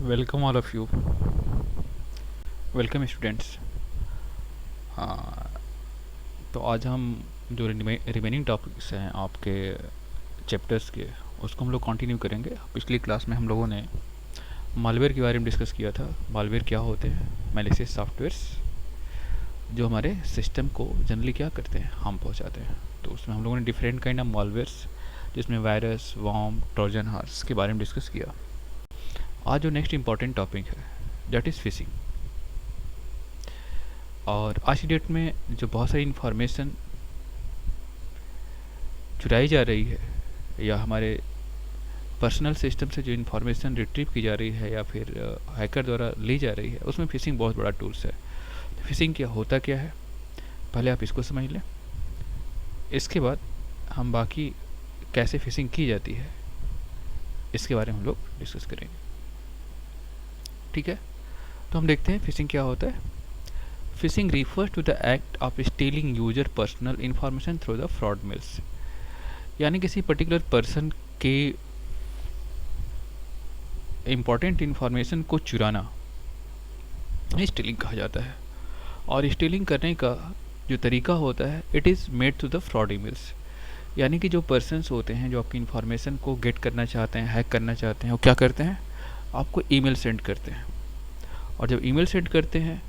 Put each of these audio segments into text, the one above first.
Welcome all of you. Welcome students. हाँ, तो आज हम जो रिमेनिंग टॉपिक्स हैं आपके चैप्टर्स के, उसको हम लोग कंटिन्यू करेंगे। पिछली क्लास में हम लोगों ने मालवेयर के बारे में डिस्कस किया था। मालवेयर क्या होते हैं? मैलिशियस सॉफ्टवेयर्स जो हमारे सिस्टम को जनरली क्या करते हैं, हार्म पहुंचाते हैं। तो उसमें हम लोगों ने डिफरेंट काइंड ऑफ मालवेयर्स, जिसमें वायरस, वॉर्म, ट्रोजन हॉर्स के बारे में डिस्कस किया। आज जो नेक्स्ट इंपॉर्टेंट टॉपिक है, दैट इज़ फिशिंग। और आज की डेट में जो बहुत सारी इन्फॉर्मेशन चुराई जा रही है, या हमारे पर्सनल सिस्टम से जो इन्फॉर्मेशन रिट्रीव की जा रही है या फिर हैकर द्वारा ली जा रही है, उसमें फिशिंग बहुत बड़ा टूल्स है। फिशिंग क्या होता क्या है, पहले आप इसको समझ लें। इसके बाद हम बाकी कैसे फिशिंग की जाती है, इसके बारे में हम लोग डिस्कस करेंगे। ठीक है, तो हम देखते हैं फिशिंग क्या होता है। Fishing refers to the act of stealing user personal information through the fraud mails। यानी किसी पर्टिकुलर पर्सन के इम्पॉर्टेंट इन्फॉर्मेशन को चुराना स्टीलिंग कहा जाता है। और स्टीलिंग करने का जो तरीका होता है, it is made through the fraud emails. यानी कि जो पर्सन्स होते हैं जो आपकी इन्फॉर्मेशन को गेट करना चाहते हैं, हैक करना चाहते हैं, वो क्या करते हैं, आपको ईमेल सेंड करते हैं। और जब ईमेल सेंड करते हैं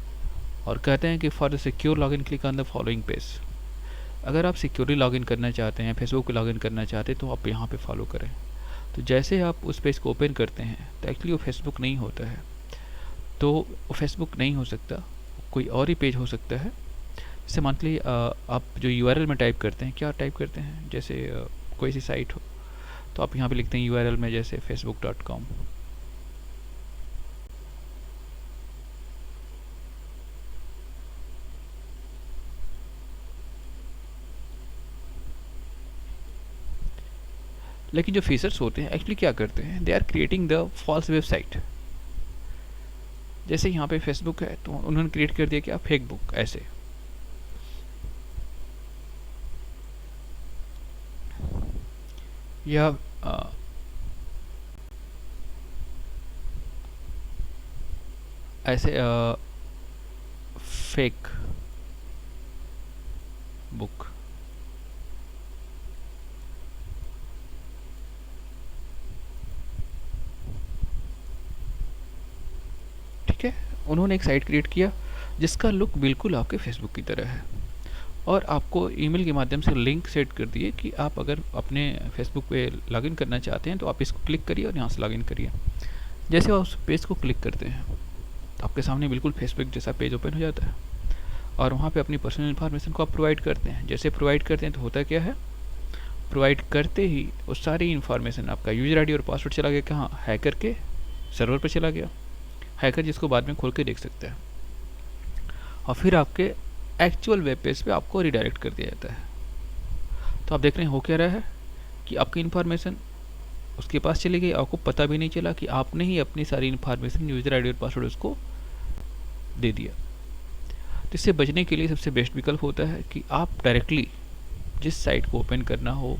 और कहते हैं कि for the secure login click on the following page. अगर आप सिक्योरली लॉगिन करना चाहते हैं, फेसबुक पे लॉगिन करना चाहते हैं, तो आप यहाँ पे फॉलो करें। तो जैसे आप उस पेज को ओपन करते हैं, तो एक्चुअली वो फेसबुक नहीं होता है। तो वो फेसबुक नहीं हो सकता, कोई और ही पेज हो सकता है। जैसे मंथली आप जो यूआरएल में टाइप करते हैं, क्या टाइप करते हैं, जैसे कोई सी साइट हो, तो आप यहाँ पे लिखते हैं यूआरएल में जैसे facebook.com। लेकिन जो फीचर्स होते हैं एक्चुअली क्या करते हैं, they are creating the false website. जैसे यहाँ पे फेसबुक है, तो उन्होंने क्रिएट कर दिया क्या, फेक बुक ऐसे। या ऐसे फेक बुक। ठीक है, उन्होंने एक साइट क्रिएट किया जिसका लुक बिल्कुल आपके फेसबुक की तरह है, और आपको ईमेल के माध्यम से लिंक सेट कर दिए कि आप अगर अपने फेसबुक पे लॉगिन करना चाहते हैं तो आप इसको क्लिक करिए और यहाँ से लॉगिन करिए। जैसे आप उस पेज को क्लिक करते हैं, तो आपके सामने बिल्कुल फेसबुक जैसा पेज ओपन हो जाता है, और वहाँ पे अपनी पर्सनल इन्फॉर्मेशन को आप प्रोवाइड करते हैं। जैसे प्रोवाइड करते हैं तो होता क्या है, प्रोवाइड करते ही वो सारी इन्फॉर्मेशन, आपका यूजर आईडी और पासवर्ड चला गया कहाँ, हैकर के सर्वर पर चला गया। हैकर जिसको बाद में खोल के देख सकता है, और फिर आपके एक्चुअल वेब पेज पे आपको रिडायरेक्ट कर दिया जाता है। तो आप देख रहे हैं हो क्या रहा है कि आपकी इन्फॉर्मेशन उसके पास चली गई, आपको पता भी नहीं चला कि आपने ही अपनी सारी इन्फॉर्मेशन, यूजर आईडी और पासवर्ड उसको दे दिया। तो इससे बचने के लिए सबसे बेस्ट विकल्प होता है कि आप डायरेक्टली जिस साइट को ओपन करना हो,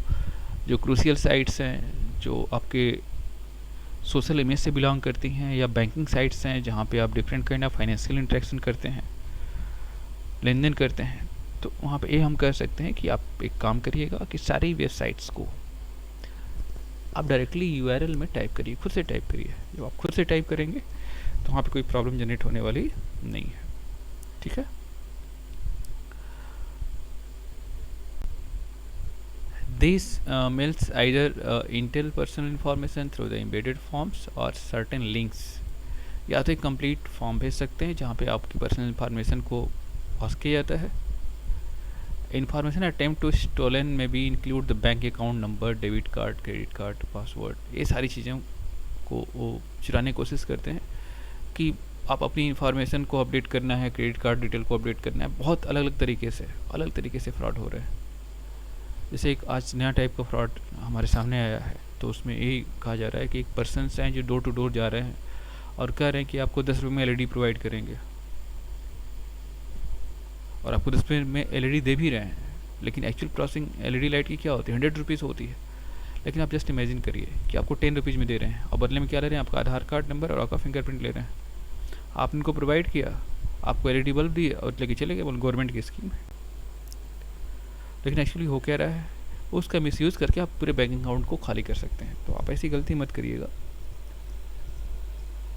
जो क्रूशियल साइट्स हैं जो आपके सोशल इमेज से बिलोंग करती हैं, या बैंकिंग साइट्स हैं जहाँ पे आप different kind of financial interaction करते हैं, लेन देन करते हैं, तो वहाँ पे ये हम कर सकते हैं कि आप एक काम करिएगा कि सारी वेबसाइट्स को आप डायरेक्टली यूआरएल में टाइप करिए, खुद से टाइप करिए। जब आप खुद से टाइप करेंगे तो वहाँ पे कोई प्रॉब्लम जनरेट होने वाली नहीं है। ठीक है, these mails either entail personal information through the embedded forms or certain links। या तो एक कंप्लीट फॉर्म भेज सकते हैं जहाँ पे आपकी पर्सनल इन्फॉर्मेशन को पास किया जाता है। इन्फॉर्मेशन अटेम्प्ट टू स्टोलन में भी include the bank account number, debit card, credit card, password. ये सारी चीज़ों को वो चुराने की कोशिश करते हैं कि आप अपनी इन्फॉर्मेशन को अपडेट करना है, क्रेडिट कार्ड डिटेल को अपडेट करना है। बहुत अलग अलग तरीके से फ्रॉड हो रहे हैं। जैसे एक आज नया टाइप का फ्रॉड हमारे सामने आया है, तो उसमें यही कहा जा रहा है कि एक पर्सनस हैं जो डोर टू डोर जा रहे हैं और कह रहे हैं कि आपको 10 रुपये में एलईडी प्रोवाइड करेंगे, और आपको 10 रुपये में एलईडी दे भी रहे हैं। लेकिन एक्चुअल प्रोसेसिंग एलईडी लाइट की क्या होती है, 100 रुपीज़ होती है। लेकिन आप जस्ट इमेजिन करिए कि आपको 10 रुपीज़ में दे रहे हैं और बदले में क्या ले रहे हैं, आपका आधार कार्ड नंबर और आपका फिंगरप्रिंट ले रहे हैं। आप इनको प्रोवाइड किया, आपको एलईडी बल्ब दिए और लेके चले गए, बोल गवर्नमेंट की स्कीम है। लेकिन एक्चुअली हो क्या रहा है, उसका मिसयूज़ करके आप पूरे बैंक अकाउंट को खाली कर सकते हैं। तो आप ऐसी गलती मत करिएगा।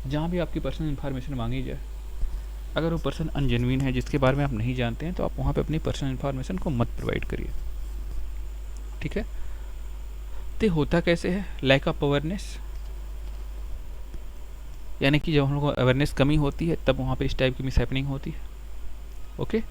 जहाँ भी आपकी पर्सनल इन्फॉर्मेशन मांगी जाए, अगर वो पर्सन अनजेन्युइन है, जिसके बारे में आप नहीं जानते हैं, तो आप वहाँ पे अपनी पर्सनल इन्फॉर्मेशन को मत प्रोवाइड करिए। ठीक है। तो होता कैसे है, लैक ऑफ अवेयरनेस, यानी कि जब हम लोग को अवेयरनेस कमी होती है तब वहाँ पे इस टाइप की मिस हैपनिंग होती है। ओके।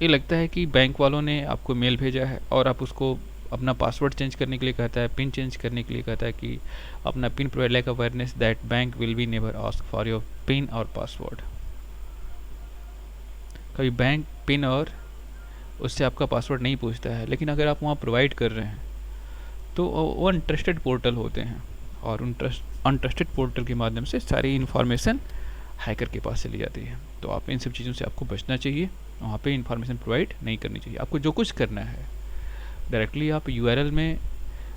ये लगता है कि बैंक वालों ने आपको मेल भेजा है और आप उसको अपना पासवर्ड चेंज करने के लिए कहता है, पिन चेंज करने के लिए कहता है कि अपना pin provide, lack awareness that bank will be never ask for your pin और पासवर्ड। कभी बैंक पिन और उससे आपका पासवर्ड नहीं पूछता है, लेकिन अगर आप वहाँ प्रोवाइड कर रहे हैं तो वो अनट्रस्टेड पोर्टल होते हैं और उन अनट्रस्टेड पोर्टल के माध्यम से सारी इन्फॉर्मेशन हैकर के पास चली जाती है। तो आप इन सब चीज़ों से आपको बचना चाहिए, वहाँ पे इन्फॉर्मेशन प्रोवाइड नहीं करनी चाहिए। आपको जो कुछ करना है डायरेक्टली आप यूआरएल में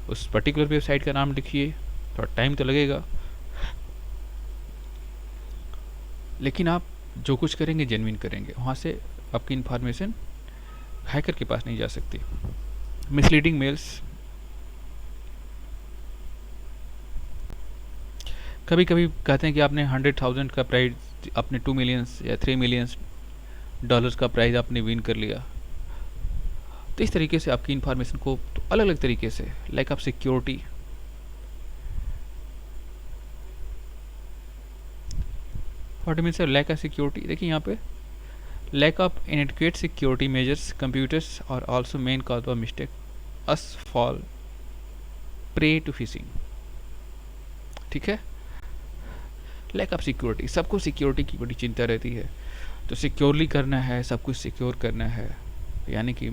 उस पर्टिकुलर वेबसाइट का नाम लिखिए, थोड़ा टाइम तो लगेगा, लेकिन आप जो कुछ करेंगे जेन्युइन करेंगे, वहाँ से आपकी इन्फॉर्मेशन हैकर के पास नहीं जा सकती। मिसलीडिंग मेल्स, कभी कभी कहते हैं कि आपने 100,000 का प्राइज, आपने 2 मिलियंस या 3 मिलियंस डॉलर्स का प्राइज आपने विन कर लिया। तो इस तरीके से आपकी इन्फॉर्मेशन को तो अलग अलग तरीके से, लाइक आप security, what means lack of security, देखिए यहाँ पे lack of inadequate security measures computers और also main cause of mistake us fall prey to phishing. ठीक है। लैक ऑफ सिक्योरिटी, सबको सिक्योरिटी की बड़ी चिंता रहती है, तो सिक्योरली करना है, सब कुछ सिक्योर करना है, यानी कि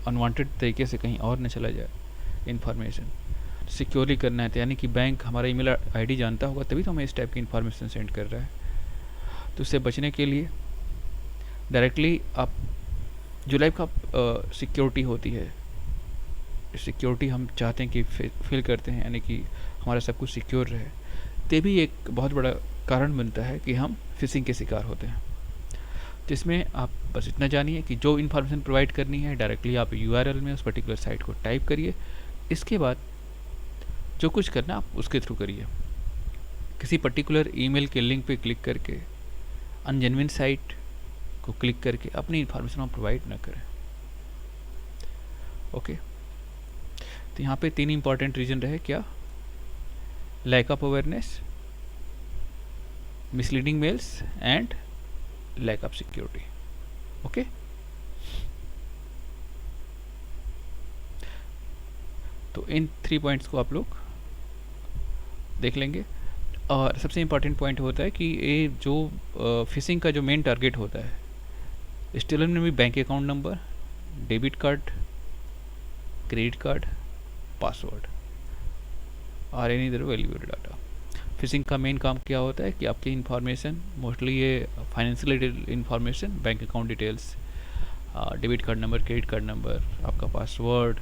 अनवांटेड तरीके से कहीं और न चला जाए इन्फॉर्मेशन। सिक्योरली करना है तो यानी कि बैंक हमारा ईमेल आईडी जानता होगा तभी तो हमें इस टाइप की इन्फॉर्मेशन सेंड कर रहा है। तो उससे बचने के लिए डायरेक्टली आप जो लाइफ का सिक्योरिटी होती है, सिक्योरिटी हम चाहते हैं कि फील करते हैं, यानी कि हमारा सब कुछ सिक्योर रहे, ते भी एक बहुत बड़ा कारण बनता है कि हम फिशिंग के शिकार होते हैं। तो इसमें आप बस इतना जानिए कि जो इन्फॉर्मेशन प्रोवाइड करनी है डायरेक्टली आप यूआरएल में उस पर्टिकुलर साइट को टाइप करिए, इसके बाद जो कुछ करना आप उसके थ्रू करिए। किसी पर्टिकुलर ईमेल के लिंक पे क्लिक करके अनजेन्युइन साइट को क्लिक करके अपनी इन्फॉर्मेशन आप प्रोवाइड ना करें। ओके। तो यहाँ पे 3 इंपॉर्टेंट रीजन रहे, क्या, lack of awareness, misleading mails and lack of security. Okay. तो इन 3 पॉइंट्स को आप लोग देख लेंगे। और सबसे इम्पॉर्टेंट पॉइंट होता है कि ये जो फिशिंग का जो मेन टारगेट होता है, स्टीलन में भी bank account number, debit card, credit card, password और any other valuable data. Phishing का मेन काम क्या होता है कि आपकी इन्फॉर्मेशन, मोस्टली ये financial information, bank account details, debit card number, credit card number, आपका पासवर्ड,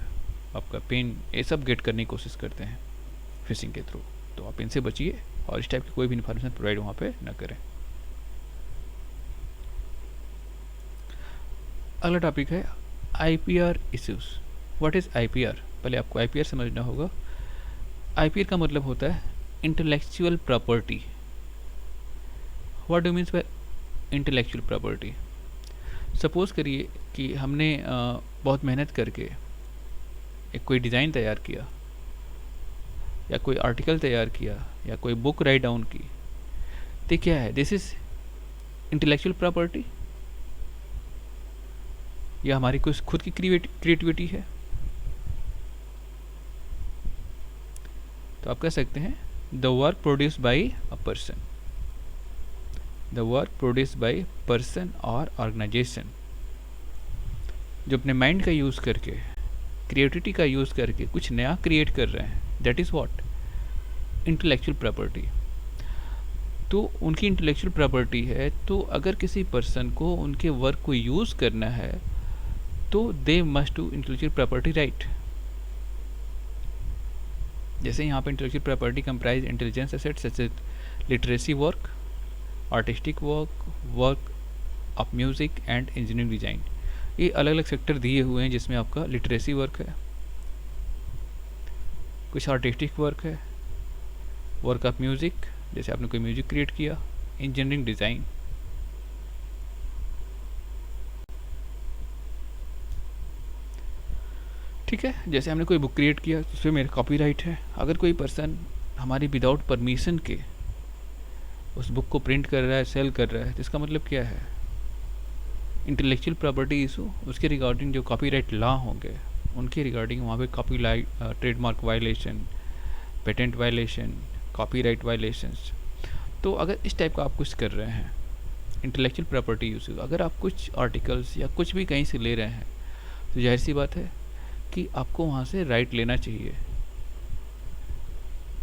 आपका पिन, ये सब गेट करने की कोशिश करते हैं फिशिंग के थ्रू। तो आप इनसे बचिए और इस टाइप की कोई भी इन्फॉर्मेशन प्रोवाइड वहाँ पे ना करें। अगला टॉपिक है IPR issues. What is IPR? पहले आपको आईपीआर समझना होगा। आईपीआर का मतलब होता है intellectual property. What do means by intellectual property? Suppose करिए कि हमने बहुत मेहनत करके एक कोई डिज़ाइन तैयार किया या कोई आर्टिकल तैयार किया या कोई बुक राइट डाउन की, तो क्या है, दिस इज इंटेलेक्चुअल प्रॉपर्टी या हमारी कुछ खुद की क्रिएटिविटी है? तो आप कह सकते हैं the work produced by a person, the work produced by person और ऑर्गेनाइजेशन, जो अपने माइंड का यूज़ करके, क्रिएटिविटी का यूज़ करके कुछ नया क्रिएट कर रहे हैं, that is what intellectual property. तो उनकी इंटेलेक्चुअल प्रॉपर्टी है, तो अगर किसी पर्सन को उनके वर्क को यूज़ करना है तो they must to intellectual property right. जैसे यहाँ पे intellectual property comprise intelligence assets such as literacy work, artistic work, work of music and engineering design. ये अलग अलग सेक्टर दिए हुए हैं जिसमें आपका लिटरेसी वर्क है, कुछ आर्टिस्टिक वर्क है, वर्क ऑफ म्यूज़िक जैसे आपने कोई म्यूज़िक क्रिएट किया, इंजीनियरिंग डिज़ाइन। ठीक है, जैसे हमने कोई बुक क्रिएट किया तो उसमें मेरा कॉपीराइट है। अगर कोई पर्सन हमारी विदाउट परमिशन के उस बुक को प्रिंट कर रहा है, सेल कर रहा है, तो इसका मतलब क्या है, इंटेलेक्चुअल प्रॉपर्टी इशू, उसके रिगार्डिंग जो कॉपीराइट लॉ होंगे उनके रिगार्डिंग वहाँ पे copyright, trademark violation, patent violation, copyright violations. तो अगर इस टाइप का आप कुछ कर रहे हैं इंटेलेक्चुअल प्रॉपर्टी यूज, अगर आप कुछ आर्टिकल्स या कुछ भी कहीं से ले रहे हैं तो जाहिर सी बात है कि आपको वहाँ से राइट लेना चाहिए।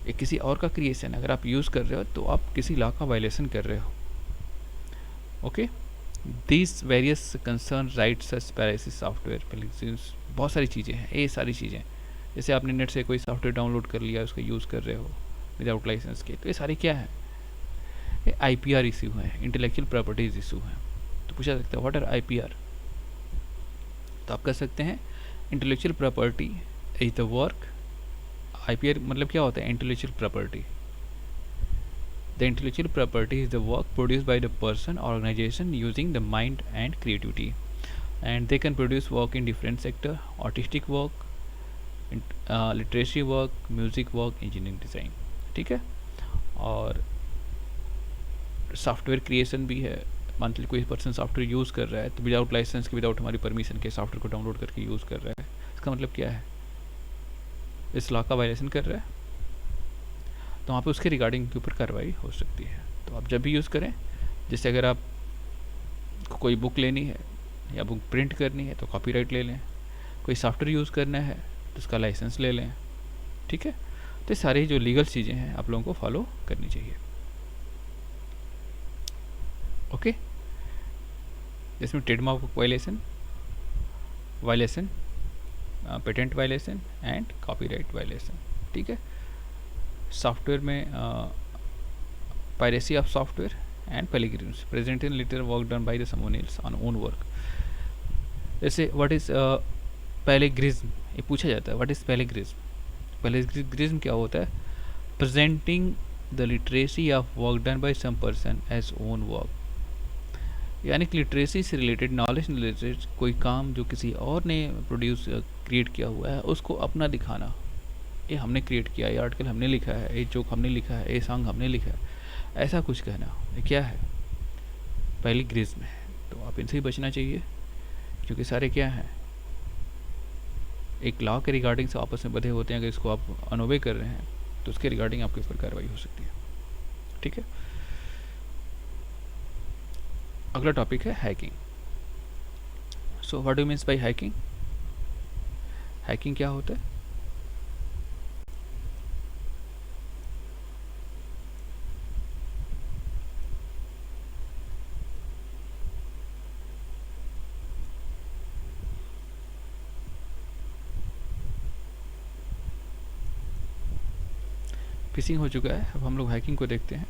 एक किसी और का क्रिएशन अगर आप यूज़ कर रहे हो तो आप किसी लॉ का वायलेशन कर रहे हो। Okay, these various concern rights such piracies software plagiarism, बहुत सारी चीज़ें हैं, ये सारी चीज़ें जैसे आपने नेट से कोई सॉफ्टवेयर डाउनलोड कर लिया, उसको यूज़ कर रहे हो विदाउट लाइसेंस के, तो ये सारी क्या है, ये IPR इशू है, इंटेलेक्चुअल प्रॉपर्टीज इशू है। तो पूछा सकता है व्हाट आर IPR, तो आप कह सकते हैं intellectual property is the work. IPR मतलब क्या होता है, intellectual property, the intellectual property is the work produced by the person और organisation using the mind and creativity, and they can produce work in different sector, artistic work, literacy work, music work, engineering design. ठीक है, और software creation भी है। मान लीजिए कोई person software use कर रहा है तो विदाउट लाइसेंस के, विदाउट हमारी परमिशन के सॉफ्टवेयर को डाउनलोड करके यूज़ कर रहा है, इसका मतलब क्या है, इस लॉ का वायलेशन कर रहा है, तो वहाँ पे उसके रिगार्डिंग के ऊपर कार्रवाई हो सकती है। तो आप जब भी यूज़ करें, जैसे अगर आप कोई बुक लेनी है या बुक प्रिंट करनी है तो कॉपीराइट ले लें, कोई सॉफ्टवेयर यूज़ करना है तो उसका लाइसेंस ले लें। ठीक है, तो ये सारी जो लीगल चीज़ें हैं आप लोगों को फॉलो करनी चाहिए। ओके, जिसमें trademark violation, patent violation and copyright violation. ठीक है, सॉफ्टवेयर में piracy of software and plagiarism, present in litre work done by the someone else on own work. जैसे व्हाट इज प्लेगरिज्म, ये पूछा जाता है व्हाट इज प्लेगरिज्म। प्लेगरिज्म क्या होता है, presenting the literacy of work done by some person as own work, यानी कि लिटरेसी से रिलेटेड, नॉलेज रिलेटेड कोई काम जो किसी और ने प्रोड्यूस क्रिएट किया हुआ है उसको अपना दिखाना, ये हमने क्रिएट किया, ये आर्टिकल हमने लिखा है, ये जोक हमने लिखा है, ये सॉन्ग हमने लिखा है, ऐसा कुछ कहना, ये क्या है, प्लेगरिज्म है। तो आप इनसे ही बचना चाहिए क्योंकि सारे क्या हैं, एक लॉ के रिगार्डिंग से आपस में बधे होते हैं। अगर इसको आप अनोबे कर रहे हैं तो उसके रिगार्डिंग आपके ऊपर कार्रवाई हो सकती है। ठीक है, अगला टॉपिक है hacking. So what do means by hacking, hacking क्या होता है, फिशिंग हो चुका है, अब हम लोग हैकिंग को देखते हैं।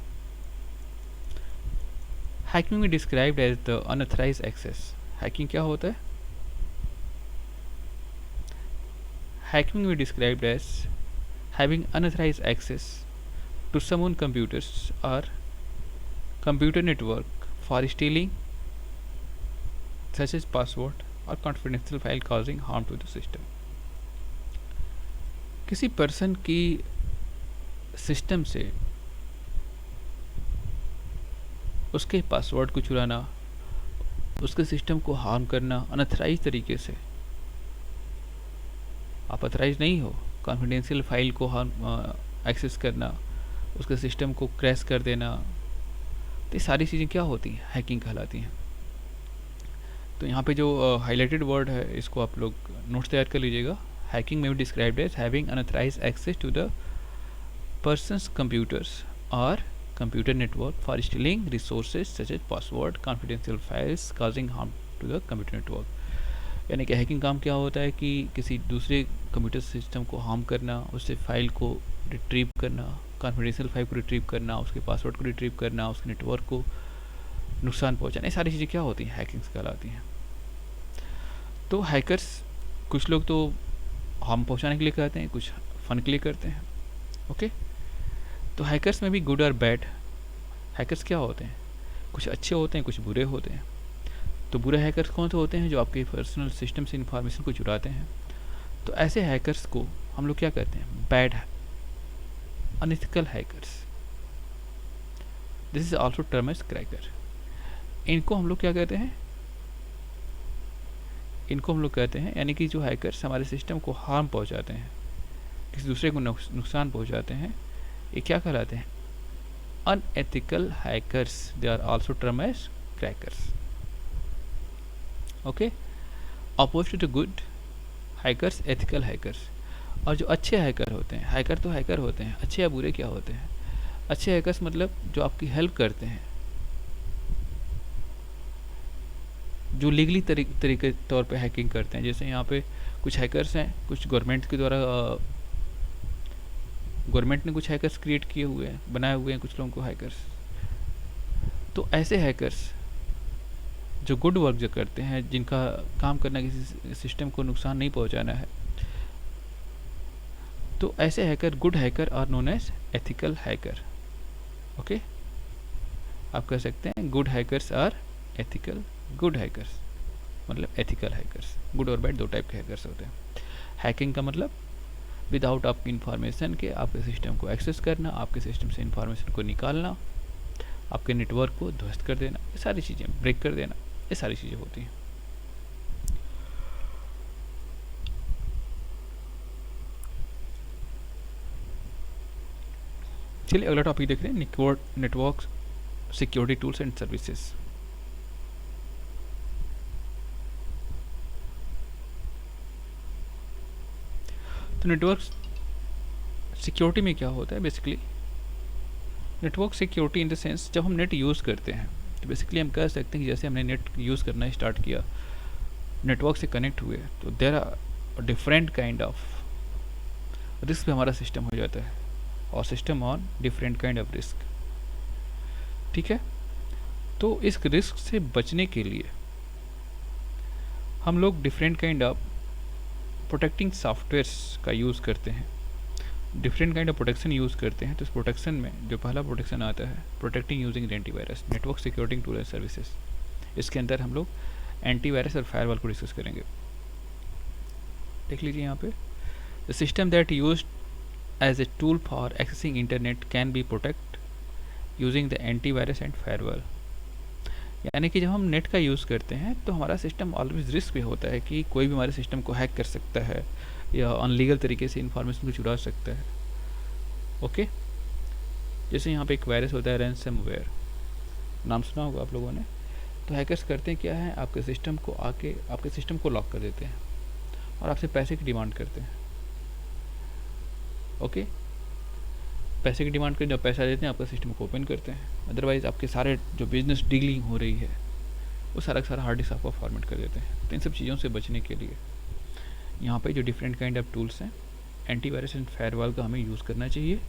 हैकिंग में described as the unauthorized access. Hacking क्या होता है, हैकिंग में described as having unauthorized access to someone computers or computer network for stealing such as password or confidential file causing harm to the system। किसी person की system से उसके password को चुराना, उसके सिस्टम को हार्म करना अनऑथराइज तरीके से, आप ऑथराइज नहीं हो, कॉन्फिडेंशियल फाइल को एक्सेस करना, उसके सिस्टम को क्रैश कर देना, तो ये सारी चीज़ें क्या होती हैं, हैकिंग कहलाती हैं। तो यहाँ पे जो हाईलाइटेड वर्ड है इसको आप लोग नोट्स तैयार कर लीजिएगा। हैकिंग में भी described as having unauthorized access to the person's computers और computer network for stealing resources such as password, confidential files, causing harm to the computer network. यानी कि हैकिंग काम क्या होता है कि किसी दूसरे कंप्यूटर सिस्टम को हार्म करना, उससे फाइल को रिट्रीव करना, कॉन्फिडेंशियल फाइल को रिट्रीव करना, उसके पासवर्ड को रिट्रीव करना, उसके नेटवर्क को नुकसान पहुंचाना, ये सारी चीज़ें क्या होती हैं, हैकिंग्स कहलाती हैं। तो हैकर्स, कुछ लोग तो हार्म पहुंचाने के लिए करते हैं, कुछ फन के लिए करते हैं। ओके, तो हैकर्स में भी गुड और बैड हैकर्स क्या होते हैं, कुछ अच्छे होते हैं, कुछ बुरे होते हैं। तो बुरे हैकर्स कौन से होते हैं, जो आपके पर्सनल सिस्टम से इंफॉर्मेशन को चुराते हैं। तो ऐसे हैकर्स को हम लोग क्या कहते हैं, bad unethical hackers. This is also term as cracker. इनको हम लोग क्या कहते हैं, इनको हम लोग कहते हैं, यानी कि जो हैकर्स हमारे सिस्टम को हार्म पहुंचाते हैं, किसी दूसरे को नुकसान पहुंचाते हैं, ये क्या कहलाते हैं, unethical hackers. They are also term as crackers. Okay, oppose to the good hackers, ethical hackers. और जो अच्छे हैकर होते हैं, हैकर तो हैकर होते हैं, अच्छे या बुरे क्या होते हैं, अच्छे हैकर्स मतलब जो आपकी हेल्प करते हैं, जो लीगली तरीके तौर पे हैकिंग करते हैं। जैसे यहाँ पे कुछ हैकर्स हैं, कुछ गवर्नमेंट के द्वारा, गवर्नमेंट ने कुछ हैकर्स क्रिएट किए हुए हैं, बनाए हुए हैं कुछ लोगों को हैकर्स। तो ऐसे हैकर्स जो गुड वर्क जो करते हैं, जिनका काम करना किसी सिस्टम को नुकसान नहीं पहुंचाना है, तो ऐसे hacker, good hacker are known as ethical hacker. Okay, आप कह सकते हैं good hackers are ethical, good hackers मतलब एथिकल हैकर्स। गुड और बैड दो टाइप के हैकर्स होते हैं। हैकिंग का मतलब विदाउट आपकी इंफॉर्मेशन के आपके सिस्टम को एक्सेस करना, आपके सिस्टम से इंफॉर्मेशन को निकालना, आपके नेटवर्क को ध्वस्त कर देना, ये सारी चीज़ें, ब्रेक कर देना, ये सारी चीज़ें होती हैं। चलिए अगला टॉपिक देख रहे हैं, network security tools and services. तो नेटवर्क सिक्योरिटी में क्या होता है, basically network security in the sense, जब हम नेट यूज़ करते हैं तो बेसिकली हम कह सकते हैं कि जैसे हमने नेट यूज़ करना स्टार्ट किया, नेटवर्क से कनेक्ट हुए, तो there are different kind of risk पे हमारा सिस्टम हो जाता है, और system on different kind of risk. ठीक है, तो इस रिस्क से बचने के लिए हम लोग different kind of protecting softwares का यूज़ करते हैं, different kind of protection use करते हैं। तो इस प्रोटेक्शन में जो पहला प्रोटेक्शन आता है, protecting using antivirus, network security tool and services. इसके अंदर हम लोग एंटीवायरस और फायरवॉल को डिस्कस करेंगे। देख लीजिए यहाँ पे, the system that used as a tool for accessing internet can be protect using the antivirus and firewall. यानी कि जब हम नेट का यूज़ करते हैं तो हमारा सिस्टम ऑलवेज रिस्क पे होता है कि कोई भी हमारे सिस्टम को हैक कर सकता है या अनलीगल तरीके से इंफॉर्मेशन को चुरा सकता है। ओके, जैसे यहाँ पे एक वायरस होता है रैंसमवेयर, नाम सुना होगा आप लोगों ने। तो हैकर्स करते हैं क्या है, आपके सिस्टम को आके आपके सिस्टम को लॉक कर देते हैं और आपसे पैसे की डिमांड करते हैं। ओके, पैसे की डिमांड कर, जब पैसा देते हैं आपका सिस्टम को ओपन करते हैं, अदरवाइज़ आपके सारे जो बिजनेस डीलिंग हो रही है वो सारा का सारा हार्ड डिस्क आपका फॉर्मेट कर देते हैं। तो इन सब चीज़ों से बचने के लिए यहाँ पे जो डिफरेंट काइंड ऑफ टूल्स हैं, एंटीवायरस एंड फायरवॉल का हमें यूज़ करना चाहिए।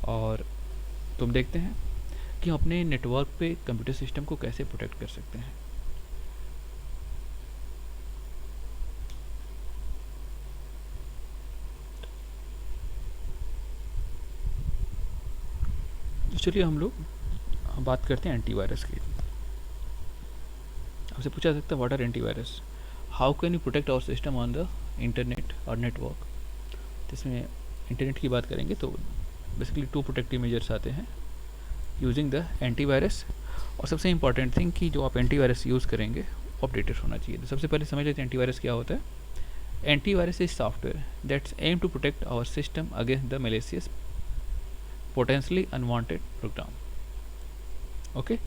और तुम देखते हैं कि हम अपने नेटवर्क पे कंप्यूटर सिस्टम को कैसे प्रोटेक्ट कर सकते हैं। तो चलिए हम लोग बात करते हैं एंटीवायरस की। आपसे पूछा सकता है what are antivirus, how can you protect our system on the internet और नेटवर्क। तो इसमें इंटरनेट की बात करेंगे तो बेसिकली 2 प्रोटेक्टिव मेजर्स आते हैं यूजिंग द एंटीवायरस। और सबसे इंपॉर्टेंट थिंग कि जो आप एंटीवायरस यूज़ करेंगे वो अपडेटेड होना चाहिए। तो सबसे पहले समझ लेते हैं एंटीवायरस क्या होता है। Antivirus is software that's aim to protect our system against the malicious potentially unwanted program. Okay,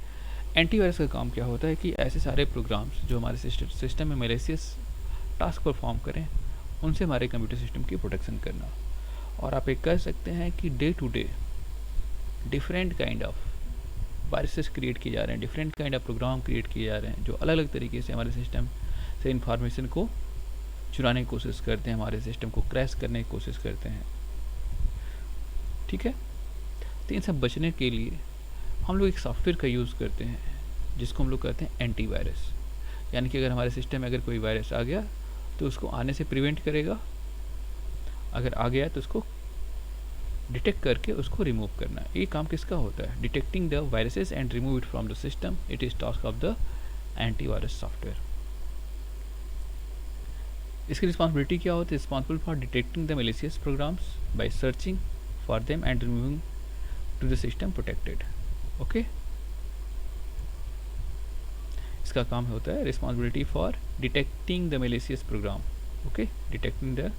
antivirus का काम क्या होता है कि ऐसे सारे प्रोग्राम्स जो हमारे सिस्टम में मैलिशियस टास्क परफॉर्म करें, उनसे हमारे कंप्यूटर सिस्टम की प्रोटेक्शन करना। और आप एक कह सकते हैं कि day to day different kind of viruses create किए जा रहे हैं, different kind of program create किए जा रहे हैं जो अलग अलग तरीके से हमारे सिस्टम से इंफॉर्मेशन को चुराने की कोशिश करते हैं, हमारे सिस्टम को क्रैश करने की कोशिश करते हैं। ठीक है, तो इन सब बचने के लिए हम लोग एक सॉफ्टवेयर का यूज़ करते हैं जिसको हम लोग कहते हैं एंटीवायरस। यानी कि अगर हमारे सिस्टम में अगर कोई वायरस आ गया तो उसको आने से प्रिवेंट करेगा, अगर आ गया तो उसको डिटेक्ट करके उसको रिमूव करना। ये काम किसका होता है? Detecting the viruses and remove it from the system, it is task of the antivirus software. इसकी रिस्पॉन्सिबिलिटी क्या होती है? Responsible for detecting the malicious programs by searching for them and removing to the system protected. Okay, इसका काम होता है responsibility for detecting the malicious program. Okay, detecting the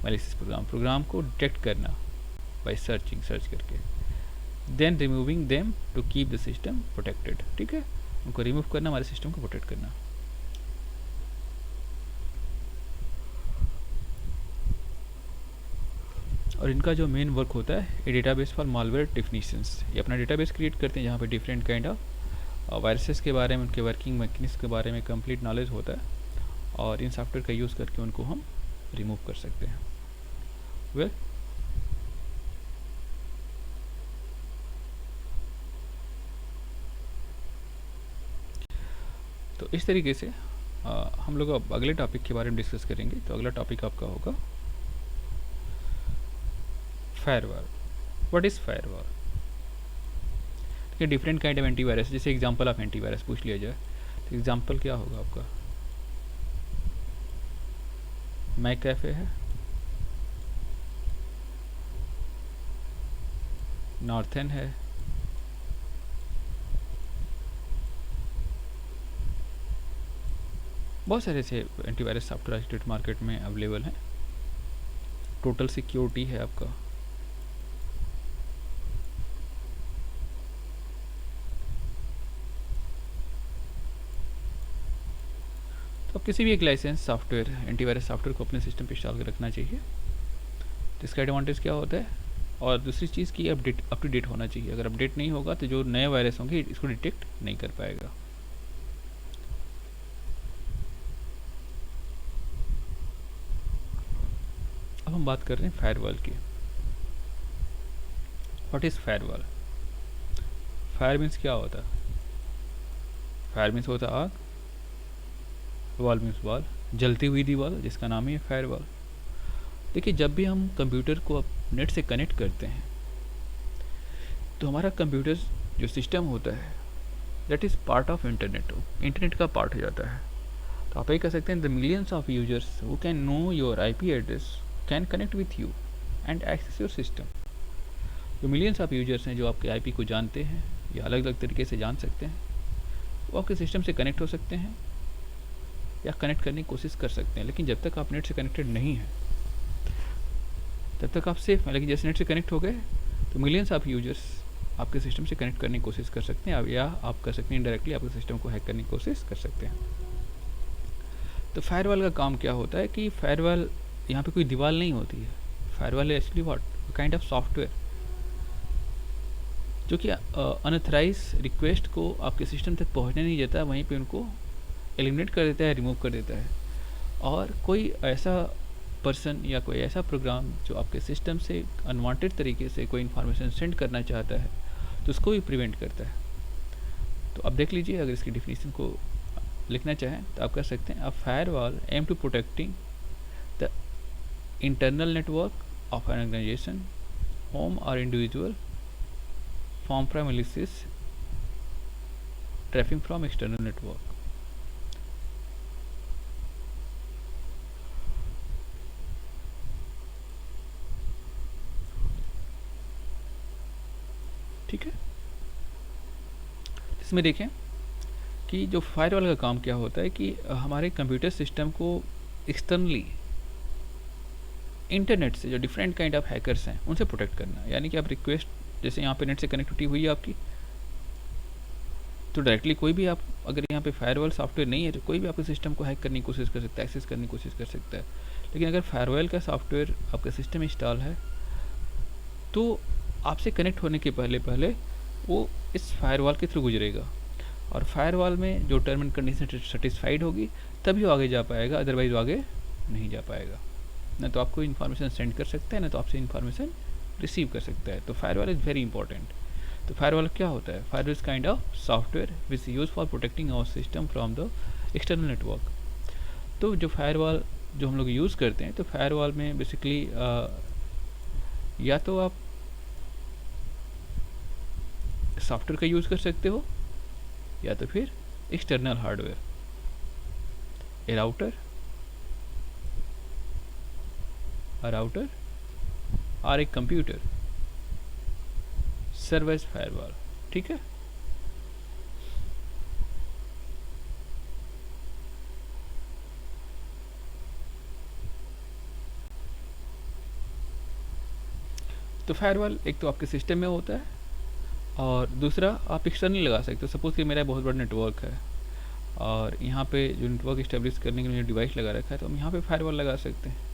malicious program, program को detect करना by searching, search करके, then removing them to keep the system protected. ठीक है, उनको रिमूव करना, हमारे सिस्टम को प्रोटेक्ट करना। और इनका जो मेन वर्क होता है ये डेटाबेस फॉर मालवेयर डेफिनेशंस, ये अपना डेटाबेस क्रिएट करते हैं जहाँ पे डिफरेंट काइंड ऑफ वायरसेस के बारे में, उनके वर्किंग मैकेनिज्म के बारे में कंप्लीट नॉलेज होता है और इन सॉफ्टवेयर का यूज़ करके उनको हम रिमूव कर सकते हैं। वेल, तो इस तरीके से हम लोग अब अगले टॉपिक के बारे में डिस्कस करेंगे। तो अगला टॉपिक आपका होगा फायरवॉल। What is firewall? ठीक है, डिफरेंट काइंड ऑफ एंटीवायरस, जैसे एग्जांपल ऑफ एंटीवायरस पूछ लिया जाए तो एग्जांपल क्या होगा आपका? मैकएफे है, नॉर्थन है, बहुत सारे ऐसे एंटीवायरस सॉफ्टवेयर स्टेट मार्केट में अवेलेबल हैं। टोटल सिक्योरिटी है आपका, तो अब किसी भी एक लाइसेंस सॉफ्टवेयर एंटीवायरस सॉफ्टवेयर को अपने सिस्टम पे इंस्टॉल कर रखना चाहिए। तो इसका एडवांटेज क्या होता है? और दूसरी चीज़ की अपडेट अप टू डेट होना चाहिए। अगर अपडेट नहीं होगा तो जो नए वायरस होंगे इसको डिटेक्ट नहीं कर पाएगा। अब हम बात कर रहे हैं फायरवॉल की। What is firewall? Fire means क्या होता है? फायर मीन्स होता है आग, वॉल मीन्स वॉल, जलती हुई दीवार, जिसका नाम ही है फायरवॉल। देखिए, जब भी हम कंप्यूटर को नेट से कनेक्ट करते हैं तो हमारा कंप्यूटर जो सिस्टम होता है that is part of internet, internet का पार्ट हो जाता है। तो आप ये कह सकते हैं the millions of users who can know your IP address can connect with you and access your system. जो मिलियंस ऑफ यूजर्स हैं जो आपके आईपी को जानते हैं या अलग अलग तरीके से जान सकते हैं, वो आपके सिस्टम से कनेक्ट हो सकते हैं या कनेक्ट करने की कोशिश कर सकते हैं। लेकिन जब तक आप नेट से कनेक्टेड नहीं हैं तब तक आप सेफ हैं। लेकिन जैसे नेट से कनेक्ट हो गए तो मिलियंस ऑफ यूजर्स आपके सिस्टम से कनेक्ट करने की कोशिश कर सकते हैं, या आप कर सकते हैं इनडायरेक्टली आपके सिस्टम को हैक करने की कोशिश कर सकते हैं। तो फायरवॉल का काम क्या होता है कि फायरवॉल यहाँ पे कोई दीवार नहीं होती है। Firewall actually what kind of software जो कि अनऑथराइज रिक्वेस्ट को आपके सिस्टम तक पहुँचने नहीं देता, वहीं पे उनको एलिमिनेट कर देता है, रिमूव कर देता है। और कोई ऐसा पर्सन या कोई ऐसा प्रोग्राम जो आपके सिस्टम से अनवांटेड तरीके से कोई इन्फॉर्मेशन सेंड करना चाहता है तो उसको भी प्रिवेंट करता है। तो अब देख लीजिए, अगर इसकी डिफिनीशन को लिखना चाहें तो आप कर सकते हैं, a firewall aim to protecting the internal network of an organisation, home और individual from malicious traffic from external network। ठीक है, इसमें देखें कि जो फायरवॉल का काम क्या होता है कि हमारे कंप्यूटर सिस्टम को एक्सटर्नली इंटरनेट से जो डिफरेंट काइंड ऑफ हैकर्स हैं उनसे प्रोटेक्ट करना। यानी कि आप रिक्वेस्ट, जैसे यहाँ पे नेट से कनेक्टिविटी हुई है आपकी, तो डायरेक्टली कोई भी, आप अगर यहाँ पे फायरवॉल सॉफ्टवेयर नहीं है तो कोई भी आपके सिस्टम को हैक करने की कोशिश कर सकता है, एक्सेस करने की कोशिश कर सकता है। लेकिन अगर फायरवॉल का सॉफ्टवेयर आपका सिस्टम इंस्टॉल है तो आपसे कनेक्ट होने के पहले पहले वो इस फायरवॉल के थ्रू गुजरेगा, और फायरवॉल में जो टर्म एंड कंडीशन सेटिस्फाइड होगी तभी वो आगे जा पाएगा, अदरवाइज वो आगे नहीं जा पाएगा। ना तो आपको इन्फॉर्मेशन सेंड कर सकता है, ना तो आपसे इन्फॉर्मेशन रिसीव कर सकता है। तो फायरवॉल इज़ वेरी इंपॉर्टेंट। तो फायरवॉल क्या होता है? Firewall is kind of software which use for protecting our system from the external network. तो जो फायरवॉल जो हम लोग यूज़ करते हैं, तो फायरवॉल में बेसिकली या तो आप सॉफ्टवेयर का यूज़ कर सकते हो, या तो फिर एक्सटर्नल हार्डवेयर, ए राउटर और एक कंप्यूटर सर्व एज फायरवॉल। ठीक है। तो फायरवॉल एक तो आपके सिस्टम में होता है, और दूसरा आप एक्सटर्नल लगा सकते हो। सपोज़ कि मेरा बहुत बड़ा नेटवर्क है, और यहाँ पे जो नेटवर्क इस्टेब्लिश करने के लिए डिवाइस लगा रखा है, तो हम यहाँ पे फायरवॉल लगा सकते हैं।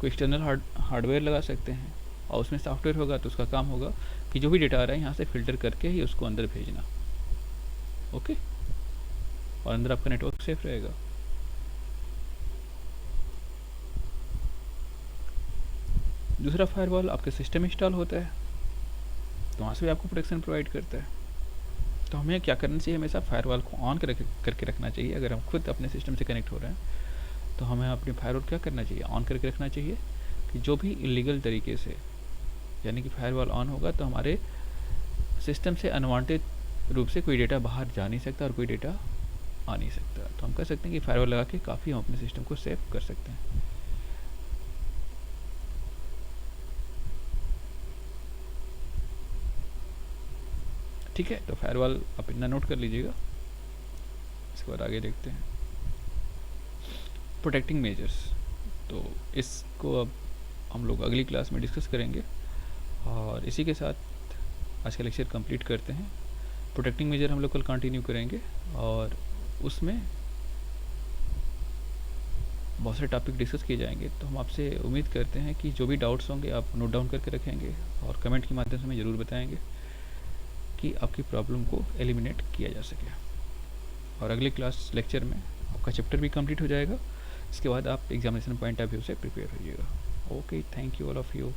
कोई एक्सटर्नल हार्डवेयर लगा सकते हैं, और उसमें सॉफ्टवेयर होगा तो उसका काम होगा कि जो भी डेटा आ रहा है यहाँ से फ़िल्टर करके ही उसको अंदर भेजना। ओके, और अंदर आपका नेटवर्क सेफ रहेगा। दूसरा फायरवॉल आपके सिस्टम में इंस्टॉल होता है, तो वहाँ से भी आपको प्रोटेक्शन प्रोवाइड करता है। तो हमें क्या करना चाहिए? हमेशा फायरवॉल को ऑन करके रखना चाहिए। अगर हम खुद अपने सिस्टम से कनेक्ट हो रहे हैं तो हमें अपने फायरवॉल क्या करना चाहिए? ऑन करके रखना चाहिए, कि जो भी इलीगल तरीके से, यानी कि फायरवॉल ऑन होगा तो हमारे सिस्टम से अनवांटेड रूप से कोई डेटा बाहर जा नहीं सकता और कोई डेटा आ नहीं सकता। तो हम कह सकते हैं कि फायरवॉल लगा के काफ़ी हम अपने सिस्टम को सेव कर सकते हैं। ठीक है, तो फायरवॉल आप इतना नोट कर लीजिएगा। इसके बाद आगे देखते हैं प्रोटेक्टिंग मेजर्स। तो इसको अब हम लोग अगली क्लास में डिस्कस करेंगे, और इसी के साथ आज का लेक्चर कंप्लीट करते हैं। प्रोटेक्टिंग मेजर हम लोग कल कंटिन्यू करेंगे, और उसमें बहुत सारे टॉपिक डिस्कस किए जाएंगे। तो हम आपसे उम्मीद करते हैं कि जो भी डाउट्स होंगे आप नोट डाउन करके रखेंगे, और कमेंट के माध्यम से हमें ज़रूर बताएंगे कि आपकी प्रॉब्लम को एलिमिनेट किया जा सके। और अगले क्लास लेक्चर में आपका चैप्टर भी कंप्लीट हो जाएगा। इसके बाद आप एग्जामिनेशन पॉइंट ऑफ व्यू से प्रिपेयर होइएगा। Okay, thank you all of you.